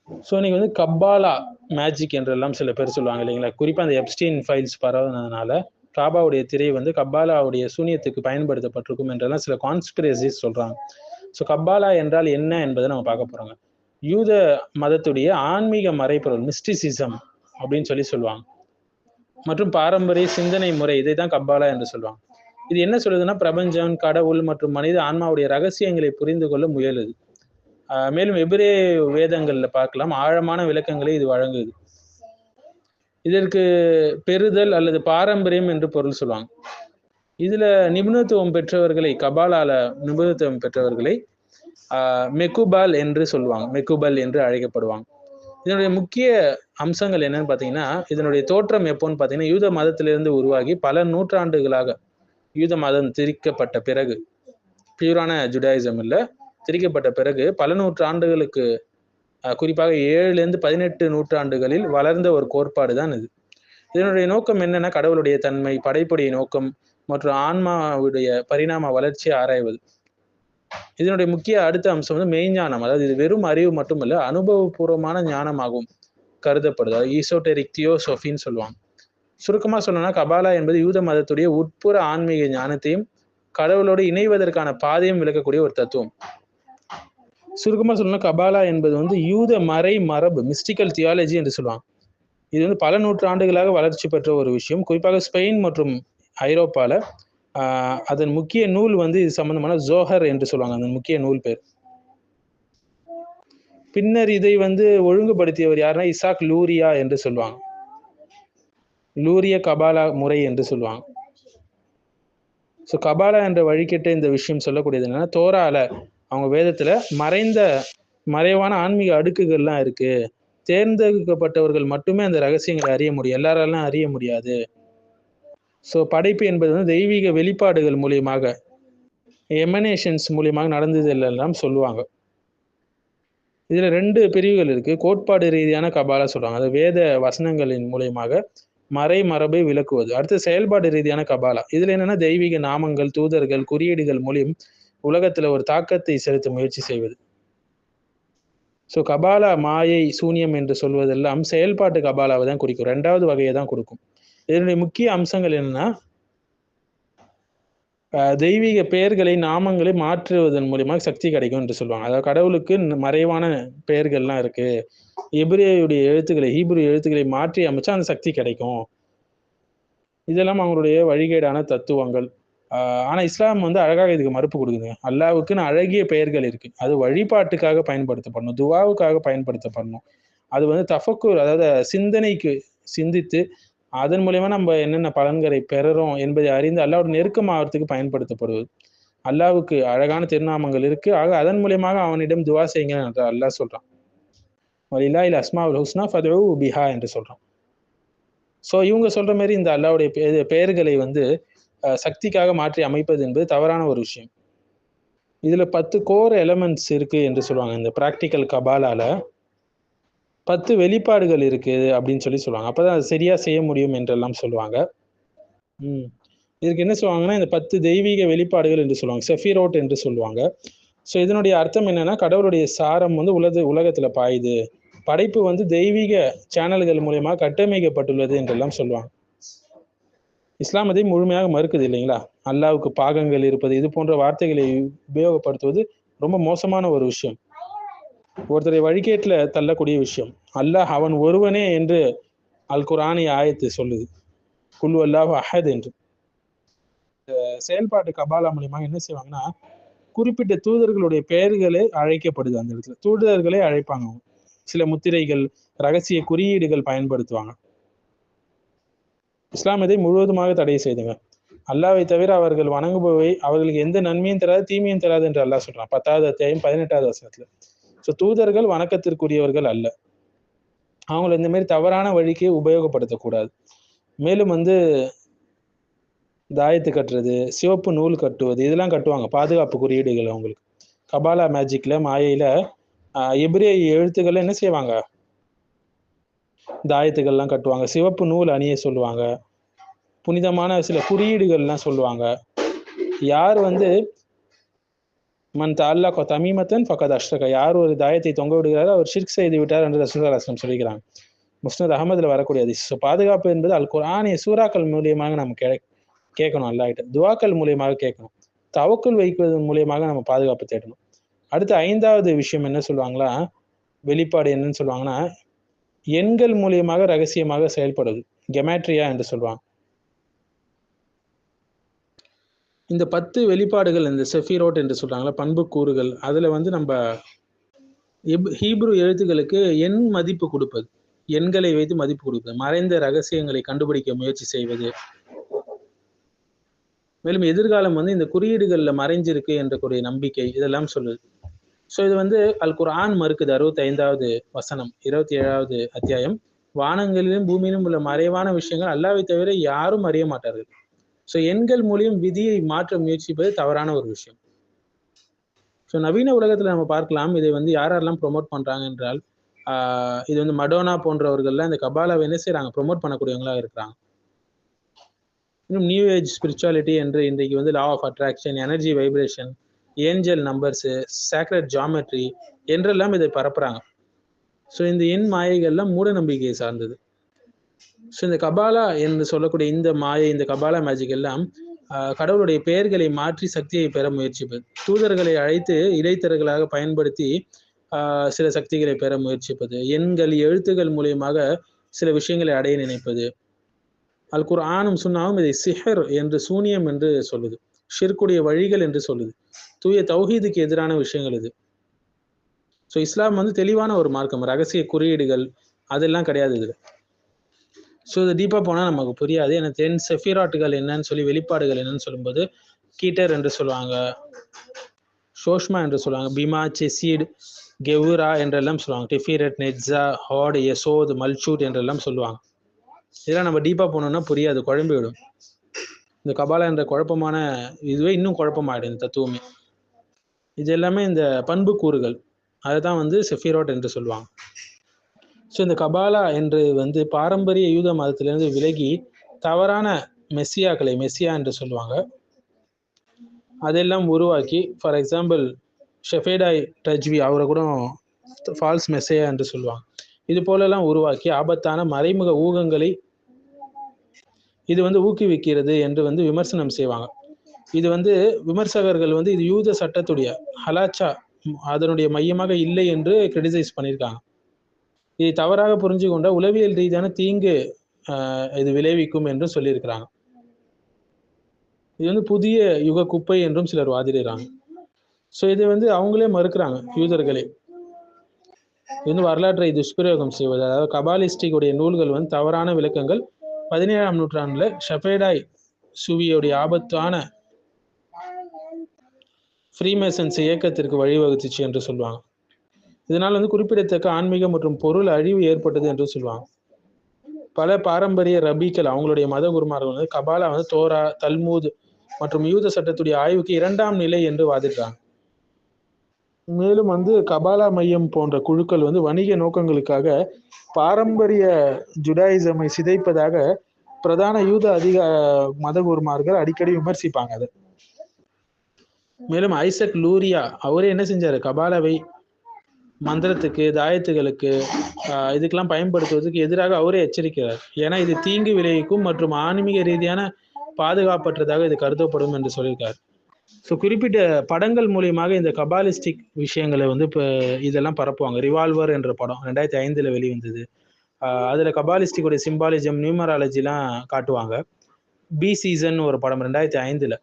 So இன்னைக்கு வந்து கப்பாலா magic என்றெல்லாம் சில பேர் சொல்லுவாங்க இல்லைங்களா. குறிப்பாக அந்த எப்ஸ்டீன் ஃபைல்ஸ் பரவுனதுனால காபாவுடைய திரை வந்து கப்பாலாவுடைய சூனியத்துக்கு பயன்படுத்தப்பட்டிருக்கும் என்றெல்லாம் சில கான்ஸ்பிரசிஸ் சொல்றாங்க. ஸோ கப்பாலா என்றால் என்ன என்பதை நம்ம பார்க்க போறோங்க. யூத மதத்துடைய ஆன்மீக மறைபொருள் மிஸ்டிசிசம் அப்படின்னு சொல்லுவாங்க. மற்றும் பாரம்பரிய சிந்தனை முறை, இதை தான் கப்பாலா என்று சொல்லுவாங்க. இது என்ன சொல்லுதுன்னா, பிரபஞ்சம், கடவுள் மற்றும் மனித ஆன்மாவுடைய ரகசியங்களை புரிந்து கொள்ள முயலுது. மேலும் எபிரே வேதங்கள்ல பார்க்கலாம், ஆழமான விளக்கங்களை இது வழங்குது. இதற்கு பெறுதல் அல்லது பாரம்பரியம் என்று பொருள் சொல்லுவாங்க. இதுல நிபுணத்துவம் பெற்றவர்களை, கபாலால நிபுணத்துவம் பெற்றவர்களை மெக்குபால் என்று சொல்லுவாங்க, மெக்குபல் என்று அழைக்கப்படுவாங்க. இதனுடைய முக்கிய அம்சங்கள் என்னன்னு பார்த்தீங்கன்னா, இதனுடைய தோற்றம் எப்போன்னு பார்த்தீங்கன்னா, யூத மதத்திலிருந்து உருவாகி பல நூற்றாண்டுகளாக யூத மதம் திரிக்கப்பட்ட பிறகு, பியூரான ஜுடாயிசம் இல்லை, திரிக்கப்பட்ட பிறகு பல நூற்றாண்டுகளுக்கு, குறிப்பாக 7 to 18 நூற்றாண்டுகளில் வளர்ந்த ஒரு கோட்பாடு தான் இது. இதனுடைய நோக்கம் என்னன்னா, கடவுளுடைய தன்மை, படைப்புடைய நோக்கம் மற்றும் ஆன்மாவுடைய பரிணாம வளர்ச்சியை ஆராய்வது. இதனுடைய முக்கிய அடுத்த அம்சம் வந்து மெய்ஞானம். அதாவது இது வெறும் அறிவு மட்டுமல்ல, அனுபவபூர்வமான ஞானமாகவும் கருதப்படுது. அது ஈசோடெரிக் தியோசோஃபின்னு சொல்லுவாங்க. சுருக்கமா சொல்லணும்னா, கபாலா என்பது யூத மதத்துடைய உட்புற ஆன்மீக ஞானத்தையும் கடவுளோடு இணைவதற்கான பாதையும் விளக்கக்கூடிய ஒரு தத்துவம். சுருக்கமா சொல்லணும்னா, கபாலா என்பது வந்து யூத மறை மரபு, மிஸ்டிக்கல் தியாலஜி என்று சொல்லுவாங்க. இது வந்து பல நூற்றாண்டுகளாக வளர்ச்சி பெற்ற ஒரு விஷயம். குறிப்பாக ஸ்பெயின் மற்றும் ஐரோப்பால அதன் முக்கிய நூல் வந்து இது சம்பந்தமான ஜோஹர் என்று சொல்லுவாங்க, அதன் முக்கிய நூல் பேர். பின்னர் இதை வந்து ஒழுங்குபடுத்தியவர் யாருன்னா இசாக் லூரியா என்று சொல்லுவாங்க, லூரிய கபாலா முறை என்று சொல்லுவாங்க. ஸோ கபாலா என்ற வழிகேட்ட இந்த விஷயம் சொல்லக்கூடியது என்னன்னா, தோரால அவங்க வேதத்துல மறைவான ஆன்மீக அடுக்குகள்லாம் இருக்கு, தேர்ந்தெடுக்கப்பட்டவர்கள் மட்டுமே அந்த ரகசியங்களை அறிய முடியும், எல்லாராலும் அறிய முடியாது. ஸோ படைப்பு என்பது வந்து தெய்வீக வெளிப்பாடுகள் மூலியமாக, எமனேஷன்ஸ் மூலியமாக நடந்தது எல்லாம் சொல்லுவாங்க. இதுல 2 பிரிவுகள் இருக்கு. கோட்பாடு ரீதியான கபாலா சொல்றாங்க, அது வேத வசனங்களின் மூலியமாக மறை மரபை விளக்குவது. அடுத்து செயல்பாடு ரீதியான கபாலா. இதுல என்னன்னா, தெய்வீக நாமங்கள், தூதர்கள், குறியீடுகள் மூலியம் உலகத்துல ஒரு தாக்கத்தை செலுத்த முயற்சி செய்வது. ஸோ கபாலா மாயை, சூன்யம் என்று சொல்வதெல்லாம் செயல்பாட்டு கபாலாவை தான் குறிக்கும், 2வது வகையை தான் கொடுக்கும். இதனுடைய முக்கிய அம்சங்கள் என்னன்னா, தெய்வீக பெயர்களை, நாமங்களை மாற்றுவதன் மூலியமாக சக்தி கிடைக்கும் என்று சொல்லுவாங்க. அதாவது கடவுளுக்கு மறைவான பெயர்கள்லாம் இருக்கு, எபிரேயுடைய எழுத்துக்களை, ஹீப்ரு எழுத்துக்களை மாற்றி அமைச்சா அந்த சக்தி கிடைக்கும். இதெல்லாம் அவங்களுடைய வழிகேடான தத்துவங்கள். ஆனா இஸ்லாம் வந்து அழகாக இதுக்கு மறுப்பு கொடுக்குதுங்க. அல்லாவுக்குன்னு அழகிய பெயர்கள் இருக்கு, அது வழிபாட்டுக்காக பயன்படுத்தப்படணும், துவாவுக்காக பயன்படுத்தப்படணும். அது வந்து தஃபக்கூர், அதாவது சிந்தனைக்கு சிந்தித்து அதன் மூலியமா நம்ம என்னென்ன பலன்களை பெறுறோம் என்பதை அறிந்து அல்லாவோட நெருக்கமாகறதுக்கு பயன்படுத்தப்படுவது. அல்லாவுக்கு அழகான திருநாமங்கள் இருக்கு, ஆக அதன் மூலியமாக அவனிடம் துவா செய்யுங்க என்று அல்லாஹ் சொல்றான். வலில்லாஹில் அஸ்மாஉல் ஹுஸ்னா ஃபதுஉ பிஹா என்று சொல்றான். ஸோ இவங்க சொல்ற மாதிரி இந்த அல்லாவுடைய பெயர்களை வந்து சக்திக்காக மாற்றி அமைப்பது என்பது தவறான ஒரு விஷயம். இதுல 10 கோர் எலமெண்ட்ஸ் இருக்கு என்று சொல்லுவாங்க. இந்த பிராக்டிக்கல் கபாலால 10 வெளிப்பாடுகள் இருக்கு அப்படின்னு சொல்லுவாங்க. அப்பதான் அது சரியா செய்ய முடியும் என்றெல்லாம் சொல்லுவாங்க. இதுக்கு என்ன சொல்லுவாங்கன்னா, இந்த 10 தெய்வீக வெளிப்பாடுகள் என்று சொல்லுவாங்க, செஃபிரோட் என்று சொல்லுவாங்க. ஸோ இதனுடைய அர்த்தம் என்னன்னா, கடவுளுடைய சாரம் வந்து உலகத்துல பாயுது, படைப்பு வந்து தெய்வீக சேனல்கள் மூலியமா கட்டமைக்கப்பட்டுள்ளது என்றெல்லாம் சொல்லுவாங்க. இஸ்லாம் அதை முழுமையாக மறுக்குது இல்லைங்களா. அல்லாவுக்கு பாகங்கள் இருப்பது, இது போன்ற வார்த்தைகளை உபயோகப்படுத்துவது ரொம்ப மோசமான ஒரு விஷயம், ஒருத்தரை வழிகேட்டுல தள்ளக்கூடிய விஷயம். அல்லாஹ் அவன் ஒருவனே என்று அல் குர்ஆனிய ஆயத்து சொல்லுது, குல் அல்லாஹு அஹத் என்று. செயல்பாட்டு கபாலா மூலியமாக என்ன செய்வாங்கன்னா, குறிப்பிட்ட தூதர்களுடைய பெயர்களே அழைக்கப்படுது. அந்த இடத்துல தூதர்களை அழைப்பாங்க, சில முத்திரைகள், ரகசிய குறியீடுகள் பயன்படுத்துவாங்க. இஸ்லாம் இதை முழுவதுமாக தடை செய்துங்க. அல்லாவை தவிர அவர்கள் வணங்குபவை அவர்களுக்கு எந்த நன்மையும் தராது, தீமையும் தராது என்று அல்லாஹ் சொல்றான் 10வது அத்தியாயம் 18வது வசனத்துல. ஸோ தூதர்கள் வணக்கத்திற்குரியவர்கள் அல்ல, அவங்களை இந்த மாதிரி தவறான வழிக்கு உபயோகப்படுத்தக்கூடாது. மேலும் வந்து தாயத்து கட்டுறது, சிவப்பு நூல் கட்டுவது, இதெல்லாம் கட்டுவாங்க, பாதுகாப்பு குறியீடுகள். அவங்களுக்கு கபாலா மேஜிக்ல, மாயையில எபிரே எழுத்துக்கள்ல என்ன செய்வாங்க, தாயத்துக்கள்லாம் கட்டுவாங்க, சிவப்பு நூல் அணிய சொல்லுவாங்க, புனிதமான சில குறியீடுகள்லாம் சொல்லுவாங்க. யார் வந்து மன் தஅல்லக தமீமத்தன் ஃபகத் அஷ்ரக, யார் ஒரு தாயத்தை தொங்க விடுகிறாரோ அவர் ஷிர்க் செய்து விட்டார் என்று ரசூலுல்லாஹி ஸல்லல்லாஹு அலைஹி வஸல்லம் சொல்லிக்கிறாங்க. முஸ்னத் அகமதுல வரக்கூடிய ஹதீஸ். ஸோ பாதுகாப்பு என்பது அல் குர்ஆனிய சூறாக்கள் மூலியமாக நம்ம கேட்கணும், அல்லாஹ்கிட்ட துஆக்கள் மூலியமாக கேட்கணும், தவக்குல் வைப்பதன் மூலியமாக நம்ம பாதுகாப்பு தேடணும். அடுத்து 5வது விஷயம் என்ன சொல்லுவாங்களா, வெளிப்பாடு என்னன்னு சொல்லுவாங்கன்னா, எண்கள் மூலியமாக ரகசியமாக செயல்படுது, கெமாட்ரியா என்று சொல்லுவாங்க. இந்த 10 வெளிப்பாடுகள், இந்த செஃபிரோட் என்று சொல்றாங்களா, பண்பு கூறுகள், அதுல வந்து நம்ம ஹீப்ரு எழுத்துக்களுக்கு எண் மதிப்பு கொடுப்பது, எண்களை வைத்து மதிப்பு கொடுப்பது, மறைந்த ரகசியங்களை கண்டுபிடிக்க முயற்சி செய்வது, மேலும் எதிர்காலம் வந்து இந்த குறியீடுகள்ல மறைஞ்சிருக்கு என்ற கூடிய நம்பிக்கை, இதெல்லாம் சொல்லுது. ஸோ இது வந்து அல் குர்ஆன் மறுக்குது. 65வது வசனம், 27வது அத்தியாயம், வானங்களிலும் பூமியிலும் உள்ள மறைவான விஷயங்கள் அல்லாஹ்வை தவிர யாரும் அறிய மாட்டார்கள். ஸோ எண்கள் மூலியம் விதியை மாற்ற முயற்சிப்பது தவறான ஒரு விஷயம். ஸோ நவீன உலகத்துல நம்ம பார்க்கலாம், இதை வந்து யாரெல்லாம் ப்ரொமோட் பண்றாங்க என்றால், இது வந்து மடோனா போன்றவர்கள்லாம் இந்த கபாலாவை என்ன செய்யறாங்க, ப்ரொமோட் பண்ணக்கூடியவங்களா இருக்கிறாங்க. இன்னும் நியூ ஏஜ் ஸ்பிரிச்சுவாலிட்டி என்று இன்றைக்கு வந்து law of attraction, energy vibration, angel numbers, sacred geometry என்றெல்லாம் இதை பரப்புறாங்க. ஸோ இந்த எண் மாயைகள்லாம் மூட நம்பிக்கையை சார்ந்தது. ஸோ இந்த கபாலா என்று சொல்லக்கூடிய இந்த மாயை, இந்த கபாலா மேஜிக் எல்லாம் கடவுளுடைய பெயர்களை மாற்றி சக்தியை பெற முயற்சிப்பது, தூதர்களை அழைத்து இடைத்தரகர்களாக பயன்படுத்தி சில சக்திகளை பெற முயற்சிப்பது, எண்கள் எழுத்துக்கள் மூலியமாக சில விஷயங்களை அடைய நினைப்பது. அல் குர்ஆனும் சுன்னாவும் இதை சிஹர் என்று, சூனியம் என்று சொல்லுது, ஷிர்க்குடைய வழிகள் என்று சொல்லுது, தூய தௌஹீதுக்கு எதிரான விஷயங்கள் இது. ஸோ இஸ்லாம் வந்து தெளிவான ஒரு மார்க்கம், ரகசிய குறியீடுகள் அதெல்லாம் கிடையாது இதுல. ஸோ இது டீப்பாக போனால் நமக்கு புரியாது. ஏன்னா 10 செஃபிராட்டுகள் என்னன்னு சொல்லி, வெளிப்பாடுகள் என்னன்னு சொல்லும்போது, கீட்டர் என்று சொல்லுவாங்க, ஷோஷ்மா என்று சொல்லுவாங்க, பிமா, செசீட், கெவுரா என்றெல்லாம் சொல்லுவாங்க, டெஃபிரட், நெட்ஸா, ஹாட், எசோத், மல்சூட் என்றெல்லாம் சொல்லுவாங்க. இதெல்லாம் நம்ம டீப்பாக போனோம்னா புரியாது, குழம்பிவிடும். இந்த கபாலா என்ற குழப்பமான இதுவே இன்னும் குழப்பமாயிடும் இந்த தத்துவமே. இது எல்லாமே இந்த பண்பு கூறுகள், அதை தான் வந்து செஃபிரோட் என்று சொல்லுவாங்க. ஸோ இந்த கபாலா என்று வந்து பாரம்பரிய யூத மதத்திலிருந்து விலகி தவறான மெஸ்ஸியாக்களை, மெஸ்ஸியா என்று சொல்லுவாங்க, அதெல்லாம் உருவாக்கி, ஃபார் எக்ஸாம்பிள் ஷெஃபேடாய் டஜ்வி, அவரை கூட ஃபால்ஸ் மெஸ்ஸியா என்று சொல்லுவாங்க. இது போலெல்லாம் உருவாக்கி ஆபத்தான மறைமுக ஊகங்களை இது வந்து ஊக்குவிக்கிறது என்று வந்து விமர்சனம் செய்வாங்க. இது வந்து விமர்சகர்கள் வந்து இது யூத சட்டத்துடைய ஹலாச்சா, அதனுடைய மையமாக இல்லை என்று கிரிட்டிசைஸ் பண்ணியிருக்காங்க. இதை தவறாக புரிஞ்சு கொண்ட உளவியல் ரீதியான தீங்கு இது விளைவிக்கும் என்றும் சொல்லியிருக்கிறாங்க. இது வந்து புதிய யுக குப்பை என்றும் சிலர் வாதிடுறாங்க. ஸோ இது வந்து அவங்களே மறுக்கிறாங்க, யூதர்களே. இது வந்து வரலாற்றை துஷ்பிரயோகம் செய்வது, அதாவது கபாலிஸ்டிக்குடைய நூல்கள் வந்து தவறான விளக்கங்கள் 17ஆம் நூற்றாண்டுல ஷெஃபேடாய் சுவியுடைய ஆபத்தான ஃப்ரீமேசன்ஸ் இயக்கத்திற்கு வழிவகுத்துச்சு என்று சொல்லுவாங்க. இதனால் வந்து குறிப்பிடத்தக்க ஆன்மீக மற்றும் பொருள் அழிவு ஏற்பட்டது என்று சொல்லுவாங்க. பல பாரம்பரிய ரபிகள், அவங்களுடைய மத குருமார்கள் வந்து கபாலா வந்து தோரா, தல்மூத் மற்றும் யூத சட்டத்துடைய ஆய்வுக்கு 2ஆம் நிலை என்று வாதிடுறாங்க. மேலும் வந்து கபாலா மையம் போன்ற குழுக்கள் வந்து வணிக நோக்கங்களுக்காக பாரம்பரிய ஜுடாயிசமை சிதைப்பதாக பிரதான யூத மத குருமார்கள் அடிக்கடி விமர்சிப்பாங்க அது. மேலும் ஐசக் லூரியா அவரே என்ன செஞ்சாரு, கபாலாவை மந்திரத்துக்கு, தாயத்துகளுக்கு, இதுக்கெல்லாம் பயன்படுத்துவதற்கு எதிராக அவரே எச்சரிக்கிறார். ஏன்னா இது தீங்கு விளைவிக்கும் மற்றும் ஆன்மீக ரீதியான பாதுகாப்பற்றதாக இது கருதப்படும் என்று சொல்லியிருக்காரு. ஸோ குறிப்பிட்ட படங்கள் மூலியமாக இந்த கபாலிஸ்டிக் விஷயங்களை வந்து இப்போ இதெல்லாம் பரப்புவாங்க. ரிவால்வர் என்ற படம் 2005 வெளிவந்தது. அதில் கபாலிஸ்டிக்குடைய சிம்பாலிசம், நியூமராலஜிலாம் காட்டுவாங்க. பி சீசன் ஒரு படம் 2005.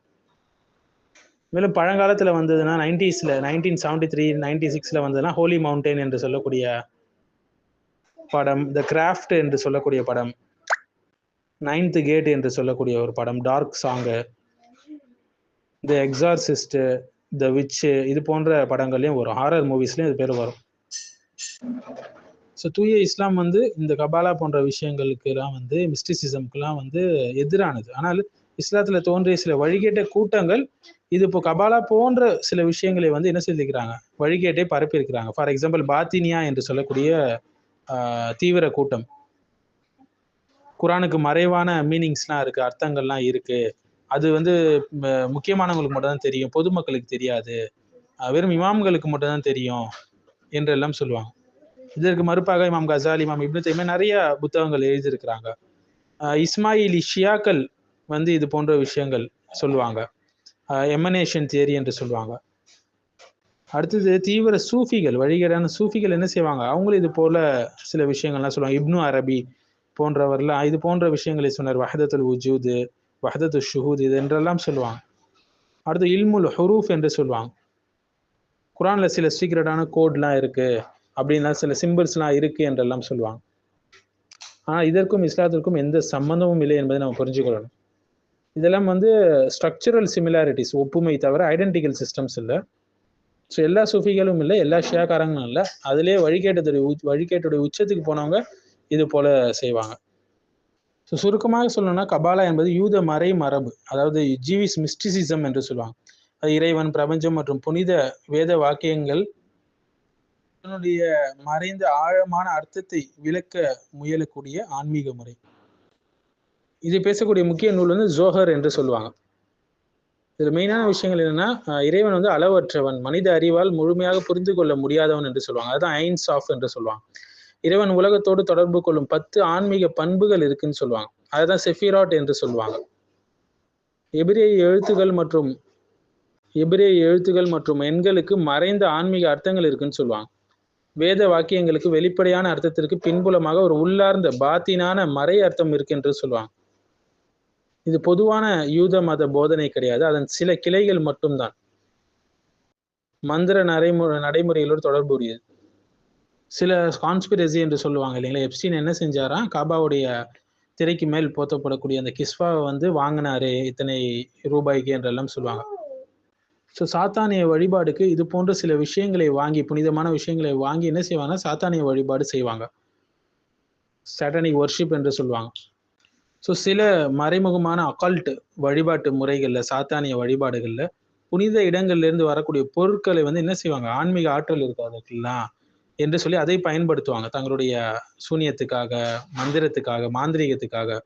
மேலும் பழங்காலத்தில் வந்ததுன்னா 90s 1973 96 வந்ததுன்னா ஹோலி மவுண்டைன் என்று சொல்லக்கூடிய படம், த கிராஃப்ட் என்று சொல்லக்கூடிய படம், 9th கேட் என்று சொல்லக்கூடிய ஒரு படம், டார்க் சாங்கு, த எக்ஸார்சிஸ்ட், த விட்ச், இது போன்ற படங்கள்லையும் வரும். ஹாரர் மூவிஸ்லையும் இது பேர் வரும். ஸோ தூய இஸ்லாம் வந்து இந்த கபாலா போன்ற விஷயங்களுக்கெல்லாம் வந்து மிஸ்டிசிசம்க்குலாம் வந்து எதிரானது. ஆனால் இஸ்லாத்தில் தோன்றிய சில வழிகேட்ட கூட்டங்கள் இது இப்போ கபாலா போன்ற சில விஷயங்களை வந்து என்ன செஞ்சுக்கிறாங்க, வழிகேட்டை பரப்பியிருக்கிறாங்க. ஃபார் எக்ஸாம்பிள் பாத்தினியா என்று சொல்லக்கூடிய தீவிர கூட்டம், குரானுக்கு மறைவான மீனிங்ஸ்லாம் இருக்கு, அர்த்தங்கள்லாம் இருக்கு, அது வந்து முக்கியமானவங்களுக்கு மட்டும் தான் தெரியும், பொதுமக்களுக்கு தெரியாது, வெறும் இமாம்களுக்கு மட்டும்தான் தெரியும் என்றெல்லாம் சொல்லுவாங்க. இதற்கு மறுப்பாக இமாம் கசாலி, இமாம் இப்னு தைமியா நிறைய புத்தகங்கள் எழுதியிருக்கிறாங்க. இஸ்மாயிலி ஷியாக்கள் வந்து இது போன்ற விஷயங்கள் சொல்லுவாங்க. எமனேஷன் தியரி என்று சொல்லுவாங்க. அடுத்தது தீவிர சூஃபிகள், வழிகேடான சூஃபிகள் என்ன செய்வாங்க, அவங்களும் இது போல சில விஷயங்கள்லாம் சொல்லுவாங்க. இப்னு அரபி போன்றவர்லாம் இது போன்ற விஷயங்களை சொன்னார். வஹதத்துல் உஜூது, வஹதத்து ஷுஹூத் இது என்றெல்லாம் சொல்லுவாங்க. அடுத்து இல்முல் ஹுரூஃப் என்று சொல்லுவாங்க. குரான்ல சில சீக்ரெட்டான கோட்லாம் இருக்கு அப்படின்லாம், சில சிம்பிள்ஸ்லாம் இருக்கு என்றெல்லாம் சொல்லுவாங்க. ஆனால் இதற்கும் இஸ்லாத்திற்கும் எந்த சம்பந்தமும் இல்லை என்பதை நம்ம புரிஞ்சுக்கணும். இதெல்லாம் வந்து ஸ்ட்ரக்சரல் சிமிலாரிட்டிஸ், ஒப்புமை தவிர ஐடென்டிக்கல் சிஸ்டம்ஸ் இல்லை. ஸோ எல்லா சூஃபிகளும் இல்லை, எல்லா ஷியாக்காரங்களும் இல்லை. அதிலே வழிகேட்டுடைய உச்சத்துக்கு போனவங்க இது போல செய்வாங்க. ஸோ சுருக்கமாக சொல்லணும்னா கபாலா என்பது யூத மறை மரபு, அதாவது ஜீவிஸ் மிஸ்டிசிசம் என்று சொல்லுவாங்க. அது இறைவன், பிரபஞ்சம் மற்றும் புனித வேத வாக்கியங்கள் அதனுடைய மறைந்த ஆழமான அர்த்தத்தை விளக்க முயலக்கூடிய ஆன்மீக முறை. இது பேசக்கூடிய முக்கிய நூல் வந்து ஜோஹர் என்று சொல்லுவாங்க. இதுல மெயினான விஷயங்கள் என்னன்னா, இறைவன் வந்து அளவற்றவன், மனித அறிவால் முழுமையாக புரிந்து கொள்ள முடியாதவன் என்று சொல்லுவாங்க. அதுதான் ஐன்ஸ் ஆஃப் என்று சொல்லுவாங்க. இறைவன் உலகத்தோடு தொடர்பு கொள்ளும் 10 ஆன்மீக பண்புகள் இருக்குன்னு சொல்லுவாங்க. அதுதான் செஃபிராட் என்று சொல்லுவாங்க. எபிரேய எழுத்துகள் மற்றும் எண்களுக்கு மறைந்த ஆன்மீக அர்த்தங்கள் இருக்குன்னு சொல்லுவாங்க. வேத வாக்கியங்களுக்கு வெளிப்படையான அர்த்தத்திற்கு பின்புலமாக ஒரு உள்ளார்ந்த பாத்தினான மறை அர்த்தம் இருக்கு என்று சொல்லுவாங்க. இது பொதுவான யூத மத போதனை கிடையாது, அதன் சில கிளைகள் மட்டும்தான். மந்திர நடைமுறைகளோடு தொடர்புடையது. சில கான்ஸ்பிரசி என்று சொல்லுவாங்க இல்லைங்களா. எப்ஸ்டீன் என்ன செஞ்சாரா, காபாவுடைய திரைக்கு மேல் போத்தப்படக்கூடிய அந்த கிஸ்வாவை வந்து வாங்கினாரு இத்தனை ரூபாய்க்கு என்றெல்லாம் சொல்லுவாங்க. ஸோ சாத்தானிய வழிபாடுக்கு இது போன்ற சில விஷயங்களை வாங்கி, புனிதமான விஷயங்களை வாங்கி என்ன செய்வாங்க, சாத்தானிய வழிபாடு செய்வாங்க. சாட்டானிக் வர்ஷிப் என்று சொல்லுவாங்க. ஸோ சில மறைமுகமான அகல்ட் வழிபாட்டு முறைகளில், சாத்தானிய வழிபாடுகளில் புனித இடங்கள்ல இருந்து வரக்கூடிய பொருட்களை வந்து என்ன செய்வாங்க, ஆன்மீக ஆற்றல் இருக்கு அதுக்கெல்லாம் என்று சொல்லி அதை பயன்படுத்துவாங்க தங்களுடைய சூனியத்துக்காக, மந்திரத்துக்காக, மாந்திரிகத்துக்காக.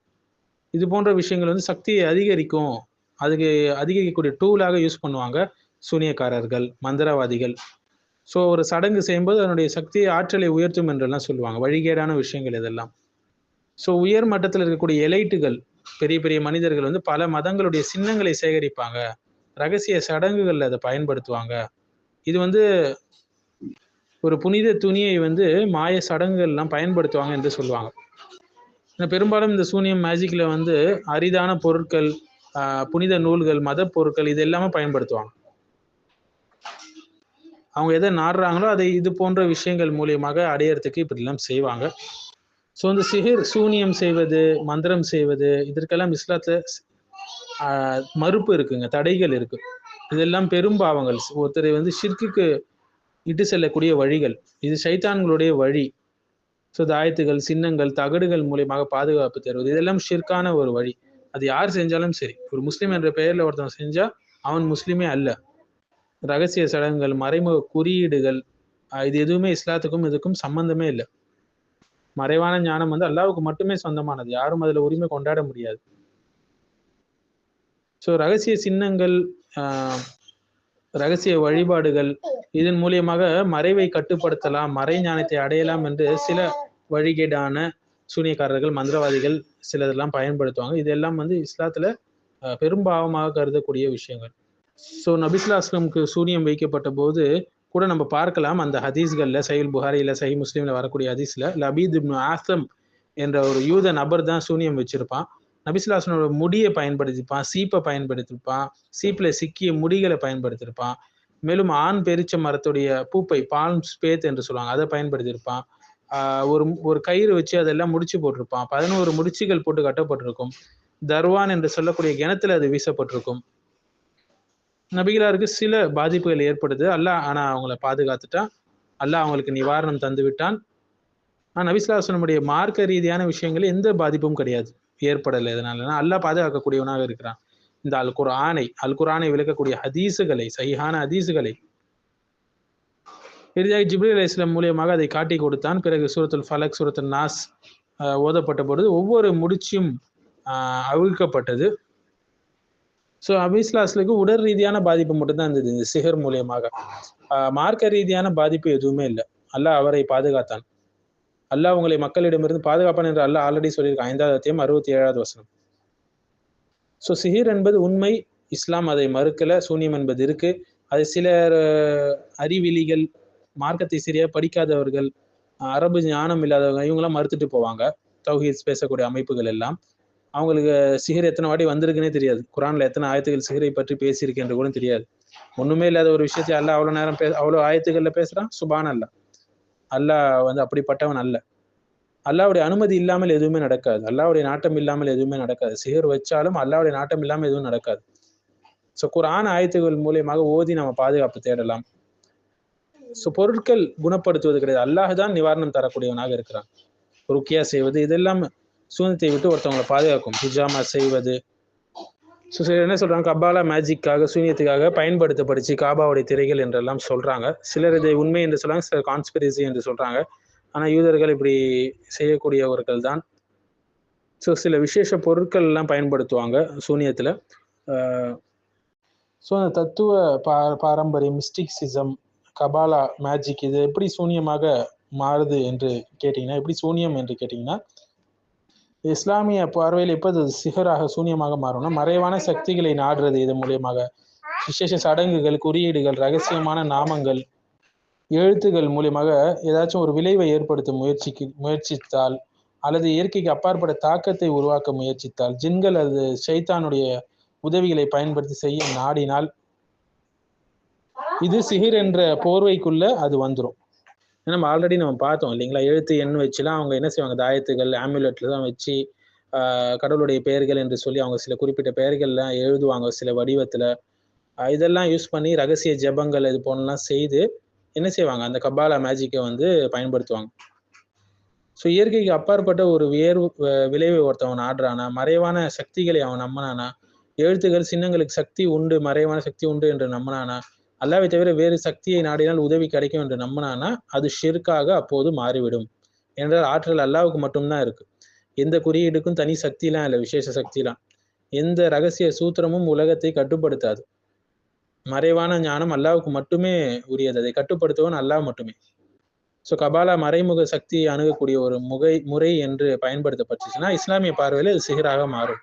இது போன்ற விஷயங்கள் வந்து சக்தியை அதிகரிக்கும், அதுக்கு அதிகரிக்கக்கூடிய டூலாக யூஸ் பண்ணுவாங்க சூனியக்காரர்கள், மந்திரவாதிகள். ஸோ ஒரு சடங்கு செய்யும்போது அதனுடைய சக்தியை, ஆற்றலை உயர்த்தும் என்றெல்லாம் சொல்லுவாங்க. வழிகேடான விஷயங்கள் இதெல்லாம். ஸோ உயர் மட்டத்தில் இருக்கக்கூடிய எலைட்டுகள், பெரிய பெரிய மனிதர்கள் வந்து பல மதங்களுடைய சின்னங்களை சேகரிப்பாங்க, ரகசிய சடங்குகள் அதை பயன்படுத்துவாங்க. இது வந்து ஒரு புனித துணியை வந்து மாய சடங்குகள் எல்லாம் பயன்படுத்துவாங்க என்று சொல்லுவாங்க. பெரும்பாலும் இந்த சூனியம் மேஜிக்ல வந்து அரிதான பொருட்கள், புனித நூல்கள், மத பொருட்கள் இது எல்லாமே பயன்படுத்துவாங்க. அவங்க எதை நாடுறாங்களோ அதை இது போன்ற விஷயங்கள் மூலியமாக அடையறதுக்கு இப்படிலாம் செய்வாங்க. ஸோ இந்த சிஹிர், சூனியம் செய்வது, மந்திரம் செய்வது, இதற்கெல்லாம் இஸ்லாத்துல மறுப்பு இருக்குங்க, தடைகள் இருக்கு. இதெல்லாம் பெரும்பாவங்கள். ஒருத்தரை வந்து ஷிர்க்குக்கு இட்டு செல்லக்கூடிய வழிகள், இது சைத்தான்களுடைய வழி. ஸோ தாயத்துகள், சின்னங்கள், தகடுகள் மூலியமாக பாதுகாப்பு தருவது, இதெல்லாம் ஷிர்கான ஒரு வழி. அது யார் செஞ்சாலும் சரி, ஒரு முஸ்லீம் என்ற பெயர்ல ஒருத்தன் செஞ்சா அவன் முஸ்லீமே அல்ல. ரகசிய சடங்குகள், மறைமுக குறியீடுகள், இது எதுவுமே இஸ்லாத்துக்கும் இதுக்கும் சம்பந்தமே இல்லை. மறைவான ஞானம் வந்து அல்லாஹ்வுக்கு மட்டுமே சொந்தமானது, யாரும் அதுல உரிமை கொண்டாட முடியாது. ஸோ ரகசிய சின்னங்கள், ரகசிய வழிபாடுகள், இதன் மூலியமாக மறைவை கட்டுப்படுத்தலாம், மறை ஞானத்தை அடையலாம் என்று சில வழிகேடான சூனியக்காரர்கள், மந்திரவாதிகள் சிலதெல்லாம் பயன்படுத்துவாங்க. இதெல்லாம் வந்து இஸ்லாத்துல பெரும்பாவமாக கருதக்கூடிய விஷயங்கள். ஸோ நபிஸ்லா அஸ்லமுக்கு சூனியம் வைக்கப்பட்ட போது கூட நம்ம பார்க்கலாம் அந்த ஹதீஸ்கள்ல, சஹீல் புகாரில, சஹீஹ் முஸ்லிம்ல வரக்கூடிய ஹதீஸ்ல, லபீத் இப்னு ஆசம் என்ற ஒரு யூத நபர் தான் சூனியம் வச்சிருப்பான். நபிஸ்லா அஸ்லமோட முடியை பயன்படுத்திருப்பான், சீப்பை பயன்படுத்திருப்பான், சீப்பில் சிக்கிய முடிகளை பயன்படுத்தியிருப்பான். மேலும் ஆண் பெரிச்ச மரத்துடைய பூப்பை, பால்ம் ஸ்பேத் என்று சொல்லுவாங்க, அதை பயன்படுத்தியிருப்பான். ஒரு கயிறு வச்சு அதெல்லாம் முடிச்சு போட்டிருப்பான். 11 முடிச்சுகள் போட்டு கட்டப்பட்டிருக்கும். தர்வான் என்று சொல்லக்கூடிய கிணத்துல அது வீசப்பட்டிருக்கும். நபிகளாருக்கு சில பாதிப்புகள் ஏற்படுது, அல்லாஹ் ஆனா அவங்கள பாதுகாத்துட்டான், அல்லாஹ் அவங்களுக்கு நிவாரணம் தந்து விட்டான். ஆனா நபிஸ்லா அஸ்லமுடைய மார்க்க ரீதியான விஷயங்கள் எந்த பாதிப்பும் கிடையாது, ஏற்படலை. இதனால அல்லாஹ் பாதுகாக்கக்கூடியவனாக இருக்கிறான். இந்த அல் குர்ஆனை விளக்கக்கூடிய ஹதீஸுகளை, சஹீஹான ஹதீஸுகளை இறுதியாக ஜிப்ரீல் அலைஹிஸ்ஸலாம் மூலியமாக அதை காட்டி கொடுத்தான். பிறகு சூரத்துல் ஃபலக், சூரத்துல் நாஸ் ஓதப்பட்ட பொழுது ஒவ்வொரு முடிச்சும் அவிழ்க்கப்பட்டது. ஸோ அபிஸ்லாஸ்லுக்கு உடல் ரீதியான பாதிப்பு மட்டும்தான் இருந்தது இந்த சிஹர் மூலியமாக. மார்க்க ரீதியான பாதிப்பு எதுவுமே இல்லை. அல்லாஹ் அவரை பாதுகாத்தான். அல்லாஹ் உங்களை மக்களிடமிருந்து பாதுகாப்பான் என்று அல்லாஹ் ஆல்ரெடி சொல்லியிருக்கான் 5வது அத்தியாயம் 67வது வசனம். ஸோ சிஹிர் என்பது உண்மை. இஸ்லாம் அதை மறுக்கல. சூனியம் என்பது இருக்கு. அது சிலர் அறிவிலிகள், மார்க்கத்தை சரியா படிக்காதவர்கள், அரபு ஞானம் இல்லாதவங்க இவங்கெல்லாம் மறுத்துட்டு போவாங்க. தௌஹீத் பேசக்கூடிய அமைப்புகள் எல்லாம் அவங்களுக்கு சிஹர் எத்தனை வாட்டி வந்திருக்குன்னே தெரியாது. குரான்ல எத்தனை ஆயத்துகள் சிஹரை பற்றி பேசியிருக்கு என்று கூட தெரியாது. ஒண்ணுமே இல்லாத ஒரு விஷயத்தை அல்லாஹ் அவ்வளவு நேரம் அவ்வளவு ஆயத்துகள்ல பேசுறான். சுபான் அல்லாஹ். அல்லாஹ் அப்படிப்பட்டவன் அல்ல. அல்லாஹ்வுடைய அனுமதி இல்லாமல் எதுவுமே நடக்காது. அல்லாஹ்வுடைய நாட்டம் இல்லாமல் எதுவுமே நடக்காது. சிஹர் வச்சாலும் அல்லாஹ்வுடைய நாட்டம் இல்லாமல் எதுவும் நடக்காது. ஸோ குர்ஆன் ஆயத்துகள் மூலியமாக ஓதி நம்ம பாதுகாப்பு தேடலாம். ஸோ பொருட்கள் குணப்படுத்துவது கிடையாது. அல்லாஹ் தான் நிவாரணம் தரக்கூடியவனாக இருக்கிறான். ருக்கியா செய்வது இதெல்லாம் சூனியத்தை விட்டு ஒருத்தவங்களை பாதுகாக்கும். ஹிஜாமா செய்வது. ஸோ என்ன சொல்றாங்க, கபாலா மேஜிக்காக சூனியத்துக்காக பயன்படுத்தப்படுச்சு காபாவுடைய திரைகள் என்றெல்லாம் சொல்றாங்க. சிலர் இதை உண்மை என்று சொல்றாங்க, சிலர் கான்ஸ்பிரசி என்று சொல்றாங்க. ஆனா யூதர்கள் இப்படி செய்யக்கூடியவர்கள் தான். ஸோ சில விசேஷ பொருட்கள் எல்லாம் பயன்படுத்துவாங்க சூனியத்துல. ஸோ அந்த தத்துவ பாரம்பரியம், மிஸ்டிக்சிசம், கபாலா, மேஜிக் இது எப்படி சூனியமாக மாறுது என்று கேட்டீங்கன்னா, எப்படி சூனியம் என்று கேட்டீங்கன்னா, இஸ்லாமிய பார்வையில் எப்போ அது சிஹராக சூனியமாக மாறும்னா, மறைவான சக்திகளை நாடுறது இது மூலியமாக, விசேஷ சடங்குகள், குறியீடுகள், ரகசியமான நாமங்கள், எழுத்துகள் மூலியமாக ஏதாச்சும் ஒரு விளைவை ஏற்படுத்த முயற்சித்தால், அல்லது இயற்கைக்கு அப்பாற்பட்ட தாக்கத்தை உருவாக்க முயற்சித்தால், ஜின்கள் அல்லது ஷைத்தானுடைய உதவிகளை பயன்படுத்தி செய்ய நாடினால், இது சிஹிர் என்ற போர்வைக்குள்ள அது வந்துடும். நம்ம ஆல்ரெடி நம்ம பார்த்தோம் இல்லைங்களா, எழுத்து எண் வச்சுலாம் அவங்க என்ன செய்வாங்க, தாயத்துகள் ஆமுலெட்ல தான் வச்சு கடவுளுடைய பெயர்கள் என்று சொல்லி அவங்க சில குறிப்பிட்ட பெயர்கள்லாம் எழுதுவாங்க சில வடிவத்துல. இதெல்லாம் யூஸ் பண்ணி ரகசிய ஜபங்கள் இது போனலாம் செய்து என்ன செய்வாங்க, அந்த கபாலா மேஜிக்கை வந்து பயன்படுத்துவாங்க. ஸோ இயற்கைக்கு அப்பாற்பட்ட ஒரு விளைவை ஒருத்தவன் ஆடுறானா, மறைவான சக்திகளை அவன் நம்பினானா, எழுத்துக்கள் சின்னங்களுக்கு சக்தி உண்டு, மறைவான சக்தி உண்டு என்று நம்பினானா, அல்லாஹ்வை தவிர வேறு சக்தியை நாடினால் உதவி கிடைக்கும் என்று நம்பினானா, அது ஷிர்காக அப்போது மாறிவிடும். என்றால் ஆற்றல் அல்லாஹ்வுக்கு மட்டும்தான் இருக்கு. எந்த குறியீடுக்கும் தனி சக்திலாம் இல்லை, விசேஷ சக்திலாம். எந்த ரகசிய சூத்திரமும் உலகத்தை கட்டுப்படுத்தாது. மறைவான ஞானம் அல்லாஹ்வுக்கு மட்டுமே உரியது. அதை கட்டுப்படுத்துவன் அல்லாஹ் மட்டுமே. ஸோ கபாலா மறைமுக சக்தியை அணுகக்கூடிய ஒரு முறை என்று பயன்படுத்தப்பட்டுச்சுன்னா இஸ்லாமிய பார்வையில் இது சிஹராக மாறும்.